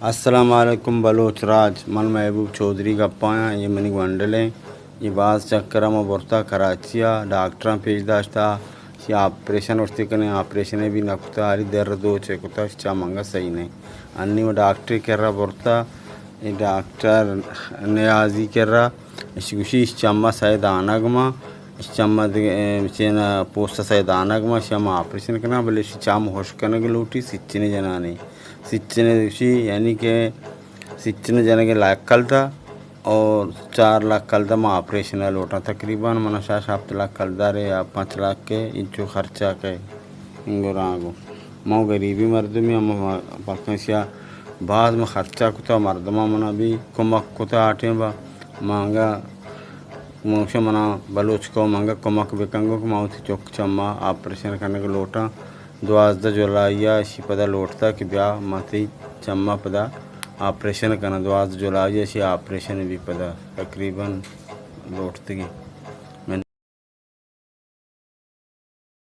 السلام علیکم بلوچ راج من محبوب چودھری گپایا یہ منی گونڈلیں یہ بعض چکر میں برتا کراچیا ڈاکٹر پیش داشتا یہ آپریشن اٹھتے کنے آپریشن بھی نکتا ہری درد ہو چکتا چا منگا صحیح نہیں انی وہ ڈاکٹر کر رہا برتا یہ ڈاکٹر نیازی کر رہا اس گوشی اس چما سید آنگما اس چما چینا پوسٹ سید آنگما شما آپریشن کرنا بلے چام ہوش کرنے لوٹی سچنے جنانے سچنے دوشی یعنی کہ سچنے جانے کے لائق کل تھا اور 4 لاکھ کل تھا میں آپریشن لوٹا تقریباً منا 7 لاکھ کل دارے یا 5 لاکھ کے انچو خرچہ کے انگو رانگو مو غریبی مردمی ہم پاکستان بعض میں خرچہ کتا مردمہ منا بھی کمک کتا آٹھیں با مانگا موشا منا بلوچ کو مانگا کمک بکنگو کہ ماؤتی چوک چما آپریشن کرنے کو لوٹا 12 جولائی اسی پدا لوٹتا کہ بیا ماتی چما پدا آپریشن کرنا 12 جولائی اسی آپریشن بھی پدا تقریباً لوٹتگی